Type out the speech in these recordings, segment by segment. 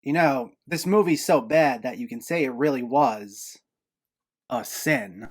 You know, this movie's so bad that you can say it really was a sin.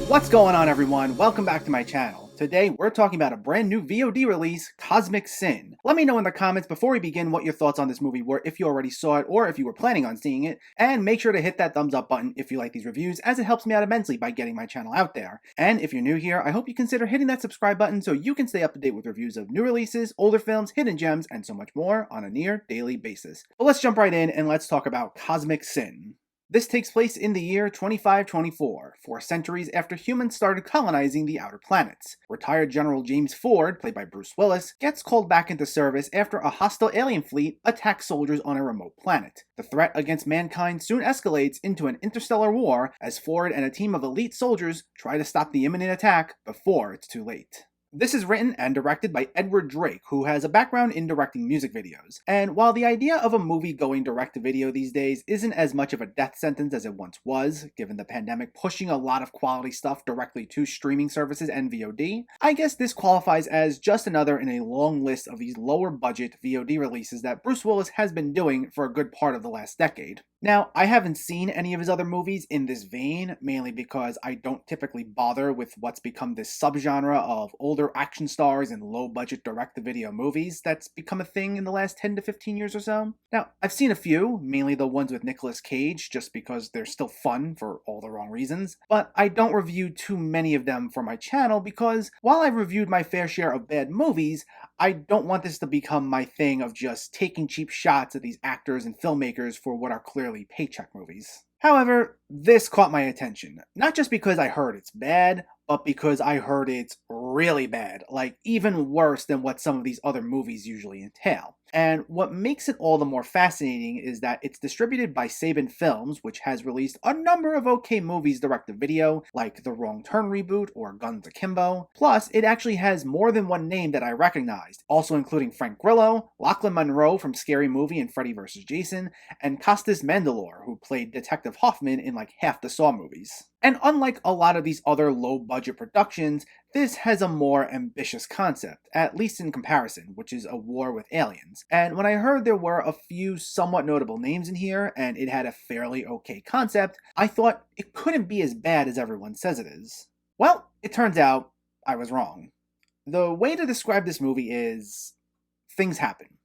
What's going on, everyone? Welcome back to my channel. Today, we're talking about a brand new VOD release, Cosmic Sin. Let me know in the comments before we begin what your thoughts on this movie were, if you already saw it or if you were planning on seeing it, and make sure to hit that thumbs up button if you like these reviews, as it helps me out immensely by getting my channel out there. And if you're new here, I hope you consider hitting that subscribe button so you can stay up to date with reviews of new releases, older films, hidden gems, and so much more on a near daily basis. But let's jump right in and let's talk about Cosmic Sin. This takes place in the year 2524, 4 centuries after humans started colonizing the outer planets. Retired General James Ford, played by Bruce Willis, gets called back into service after a hostile alien fleet attacks soldiers on a remote planet. The threat against mankind soon escalates into an interstellar war as Ford and a team of elite soldiers try to stop the imminent attack before it's too late. This is written and directed by Edward Drake, who has a background in directing music videos. And while the idea of a movie going direct to video these days isn't as much of a death sentence as it once was, given the pandemic pushing a lot of quality stuff directly to streaming services and VOD, I guess this qualifies as just another in a long list of these lower budget VOD releases that Bruce Willis has been doing for a good part of the last decade. Now, I haven't seen any of his other movies in this vein, mainly because I don't typically bother with what's become this subgenre of older action stars and low-budget direct-to-video movies that's become a thing in the last 10 to 15 years or so. Now, I've seen a few, mainly the ones with Nicolas Cage, just because they're still fun for all the wrong reasons, but I don't review too many of them for my channel because while I've reviewed my fair share of bad movies, I don't want this to become my thing of just taking cheap shots at these actors and filmmakers for what are clearly paycheck movies. However, this caught my attention, not just because I heard it's bad, but because I heard it's really bad, like even worse than what some of these other movies usually entail. And what makes it all the more fascinating is that it's distributed by Saban Films, which has released a number of okay movies direct to video, like the Wrong Turn reboot or Guns Akimbo. Plus, it actually has more than one name that I recognized, also including Frank Grillo, Lachlan Monroe from Scary Movie and Freddy vs. Jason, and Costas Mandylor, who played Detective Hoffman in like half the Saw movies. And unlike a lot of these other low-budget productions, this has a more ambitious concept, at least in comparison, which is a war with aliens. And when I heard there were a few somewhat notable names in here, and it had a fairly okay concept, I thought it couldn't be as bad as everyone says it is. Well, it turns out I was wrong. The way to describe this movie is things happen.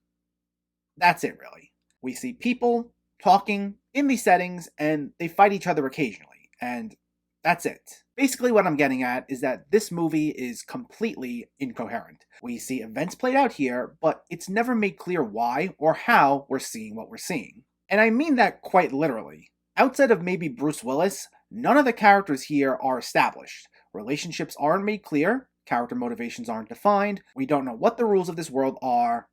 That's it, really. We see people talking in these settings, and they fight each other occasionally, and that's it. Basically what I'm getting at is that this movie is completely incoherent. We see events played out here, but it's never made clear why or how we're seeing what we're seeing. And I mean that quite literally. Outside of maybe Bruce Willis, none of the characters here are established. Relationships aren't made clear, character motivations aren't defined, we don't know what the rules of this world are,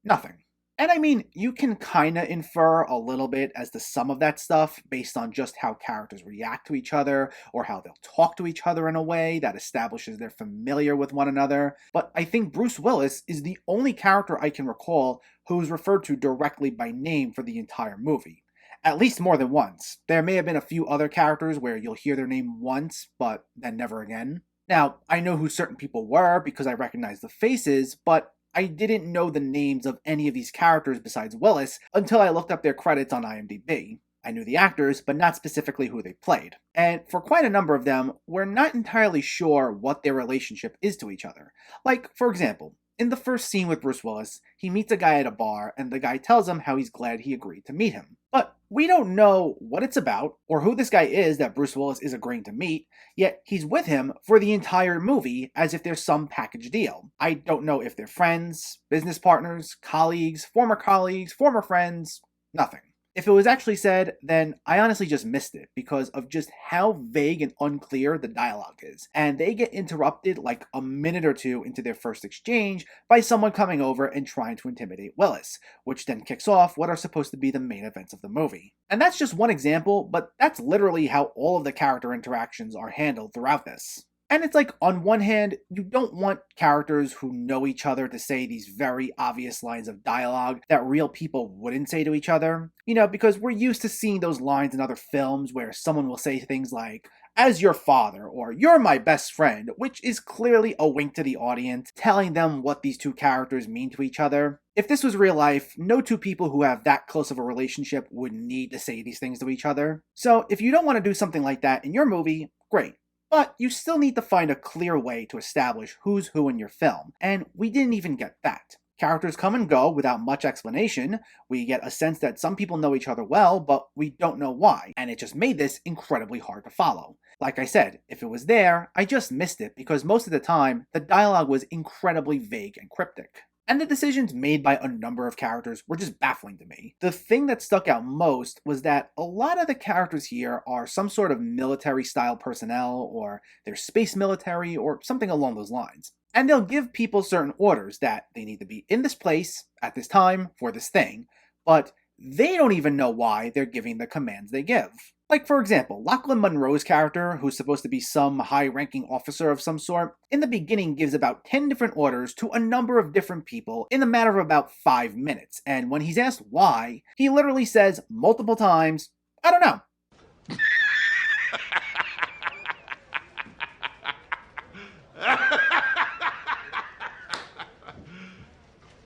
nothing. And I mean, you can kinda infer a little bit as to some of that stuff based on just how characters react to each other or how they'll talk to each other in a way that establishes they're familiar with one another. But I think Bruce Willis is the only character I can recall who is referred to directly by name for the entire movie. At least more than once. There may have been a few other characters where you'll hear their name once, but then never again. Now, I know who certain people were because I recognize the faces, but I didn't know the names of any of these characters besides Willis until I looked up their credits on IMDb. I knew the actors, but not specifically who they played. And for quite a number of them, we're not entirely sure what their relationship is to each other. Like, for example, in the first scene with Bruce Willis, he meets a guy at a bar, and the guy tells him how he's glad he agreed to meet him. But we don't know what it's about, or who this guy is that Bruce Willis is agreeing to meet, yet he's with him for the entire movie as if there's some package deal. I don't know if they're friends, business partners, colleagues, former friends, nothing. If it was actually said, then I honestly just missed it because of just how vague and unclear the dialogue is. And they get interrupted like a minute or two into their first exchange by someone coming over and trying to intimidate Willis, which then kicks off what are supposed to be the main events of the movie. And that's just one example, but that's literally how all of the character interactions are handled throughout this. And it's like, on one hand, you don't want characters who know each other to say these very obvious lines of dialogue that real people wouldn't say to each other. You know, because we're used to seeing those lines in other films where someone will say things like, as your father, or you're my best friend, which is clearly a wink to the audience, telling them what these two characters mean to each other. If this was real life, no two people who have that close of a relationship would need to say these things to each other. So if you don't want to do something like that in your movie, great. But you still need to find a clear way to establish who's who in your film, and we didn't even get that. Characters come and go without much explanation. We get a sense that some people know each other well, but we don't know why, and it just made this incredibly hard to follow. Like I said, if it was there, I just missed it because most of the time, the dialogue was incredibly vague and cryptic. And the decisions made by a number of characters were just baffling to me. The thing that stuck out most was that a lot of the characters here are some sort of military-style personnel, or they're space military, or something along those lines. And they'll give people certain orders that they need to be in this place, at this time, for this thing, but they don't even know why they're giving the commands they give. Like, for example, Lachlan Monroe's character, who's supposed to be some high-ranking officer of some sort, in the beginning gives about 10 different orders to a number of different people in the matter of about 5 minutes, and when he's asked why, he literally says multiple times, "I don't know."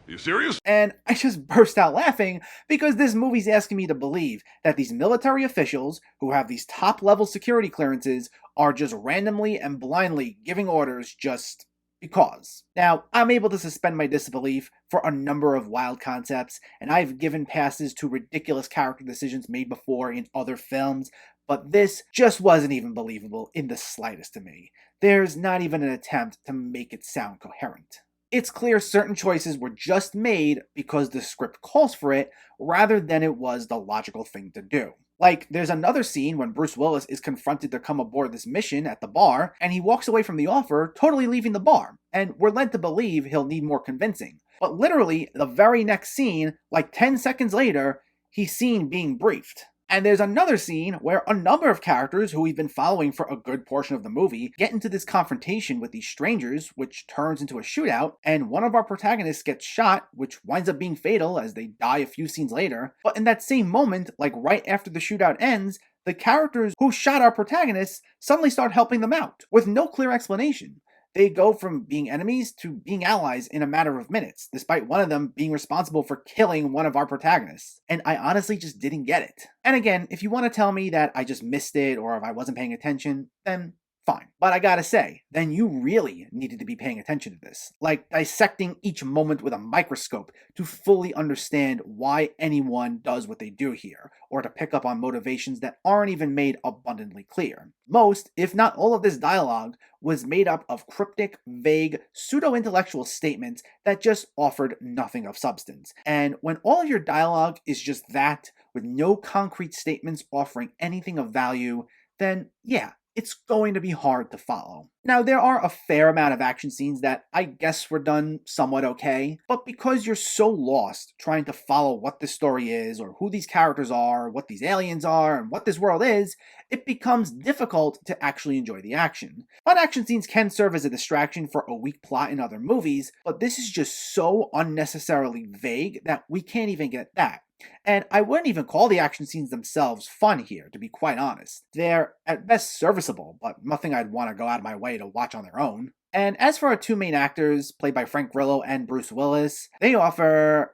You serious? And I just burst out laughing because this movie's asking me to believe that these military officials who have these top-level security clearances are just randomly and blindly giving orders just because. Now, I'm able to suspend my disbelief for a number of wild concepts, and I've given passes to ridiculous character decisions made before in other films, but this just wasn't even believable in the slightest to me. There's not even an attempt to make it sound coherent. It's clear certain choices were just made because the script calls for it, rather than it was the logical thing to do. Like, there's another scene when Bruce Willis is confronted to come aboard this mission at the bar, and he walks away from the offer, totally leaving the bar, and we're led to believe he'll need more convincing. But literally, the very next scene, like 10 seconds later, he's seen being briefed. And there's another scene where a number of characters who we've been following for a good portion of the movie get into this confrontation with these strangers, which turns into a shootout, and one of our protagonists gets shot, which winds up being fatal as they die a few scenes later. But in that same moment, like right after the shootout ends, the characters who shot our protagonists suddenly start helping them out, with no clear explanation. They go from being enemies to being allies in a matter of minutes, despite one of them being responsible for killing one of our protagonists. And I honestly just didn't get it. And again, if you want to tell me that I just missed it or if I wasn't paying attention, then fine. But I gotta say, then you really needed to be paying attention to this. Like dissecting each moment with a microscope to fully understand why anyone does what they do here, or to pick up on motivations that aren't even made abundantly clear. Most, if not all of this dialogue, was made up of cryptic, vague, pseudo-intellectual statements that just offered nothing of substance. And when all of your dialogue is just that, with no concrete statements offering anything of value, then yeah, it's going to be hard to follow. Now, there are a fair amount of action scenes that I guess were done somewhat okay, but because you're so lost trying to follow what this story is, or who these characters are, what these aliens are, and what this world is, it becomes difficult to actually enjoy the action. But action scenes can serve as a distraction for a weak plot in other movies, but this is just so unnecessarily vague that we can't even get that. And I wouldn't even call the action scenes themselves fun here, to be quite honest. They're at best serviceable, but nothing I'd want to go out of my way to watch on their own. And as for our two main actors, played by Frank Grillo and Bruce Willis, they offer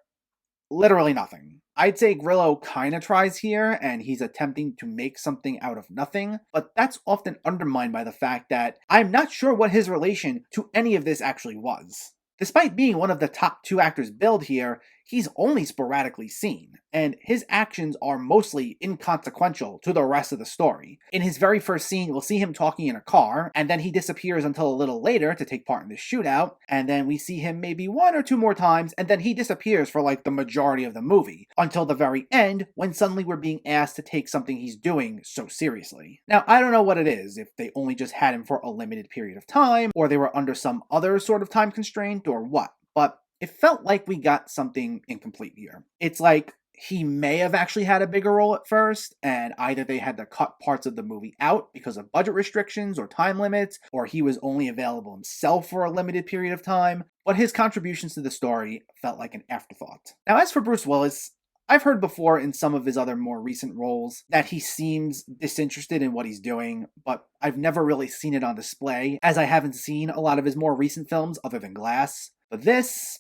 literally nothing. I'd say Grillo kinda tries here, and he's attempting to make something out of nothing, but that's often undermined by the fact that I'm not sure what his relation to any of this actually was. Despite being one of the top two actors billed here, he's only sporadically seen, and his actions are mostly inconsequential to the rest of the story. In his very first scene, we'll see him talking in a car, and then he disappears until a little later to take part in the shootout, and then we see him maybe one or two more times, and then he disappears for like the majority of the movie, until the very end, when suddenly we're being asked to take something he's doing so seriously. Now, I don't know what it is, if they only just had him for a limited period of time, or they were under some other sort of time constraint, or what, but it felt like we got something incomplete here. It's like he may have actually had a bigger role at first, and either they had to cut parts of the movie out because of budget restrictions or time limits, or he was only available himself for a limited period of time, but his contributions to the story felt like an afterthought. Now, as for Bruce Willis, I've heard before in some of his other more recent roles that he seems disinterested in what he's doing, but I've never really seen it on display, as I haven't seen a lot of his more recent films other than Glass. But this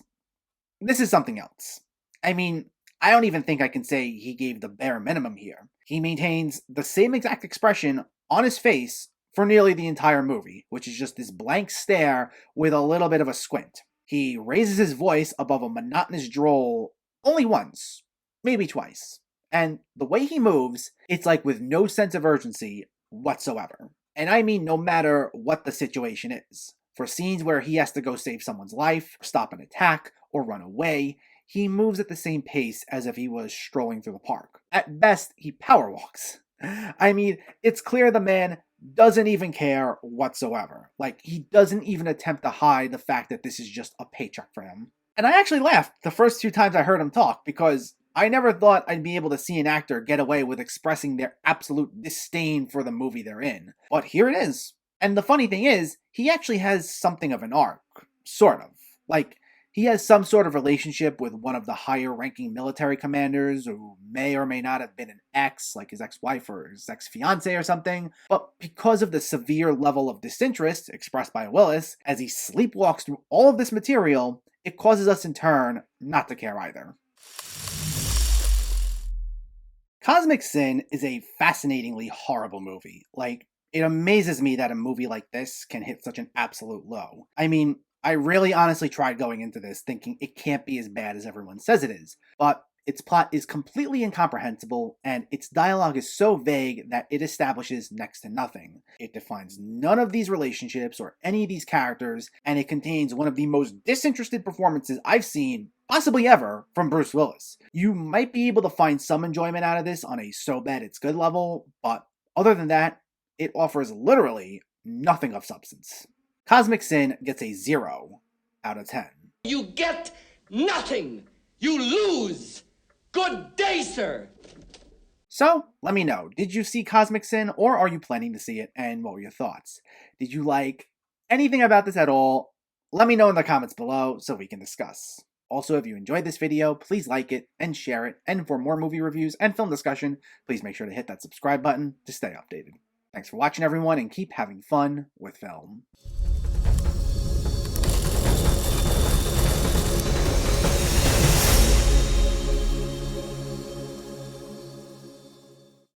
is something else. I mean, I don't even think I can say he gave the bare minimum here. He maintains the same exact expression on his face for nearly the entire movie, which is just this blank stare with a little bit of a squint. He raises his voice above a monotonous drawl only once, maybe twice. And the way he moves, it's like with no sense of urgency whatsoever. And I mean no matter what the situation is. For scenes where he has to go save someone's life, stop an attack, or run away, he moves at the same pace as if he was strolling through the park. At best, he power walks. I mean, it's clear the man doesn't even care whatsoever. Like, he doesn't even attempt to hide the fact that this is just a paycheck for him. And I actually laughed the first 2 times I heard him talk, because I never thought I'd be able to see an actor get away with expressing their absolute disdain for the movie they're in. But here it is. And the funny thing is, he actually has something of an arc. Sort of. Like, he has some sort of relationship with one of the higher-ranking military commanders who may or may not have been an ex, like his ex-wife or his ex-fiancée or something. But because of the severe level of disinterest expressed by Willis, as he sleepwalks through all of this material, it causes us in turn not to care either. Cosmic Sin is a fascinatingly horrible movie. Like, it amazes me that a movie like this can hit such an absolute low. I mean, I really honestly tried going into this thinking it can't be as bad as everyone says it is, but its plot is completely incomprehensible, and its dialogue is so vague that it establishes next to nothing. It defines none of these relationships or any of these characters, and it contains one of the most disinterested performances I've seen, possibly ever, from Bruce Willis. You might be able to find some enjoyment out of this on a so bad it's good level, but other than that, it offers literally nothing of substance. Cosmic Sin gets a 0 out of 10. You get nothing! You lose! Good day, sir! So, let me know, did you see Cosmic Sin, or are you planning to see it, and what were your thoughts? Did you like anything about this at all? Let me know in the comments below so we can discuss. Also, if you enjoyed this video, please like it and share it, and for more movie reviews and film discussion, please make sure to hit that subscribe button to stay updated. Thanks for watching, everyone, and keep having fun with film.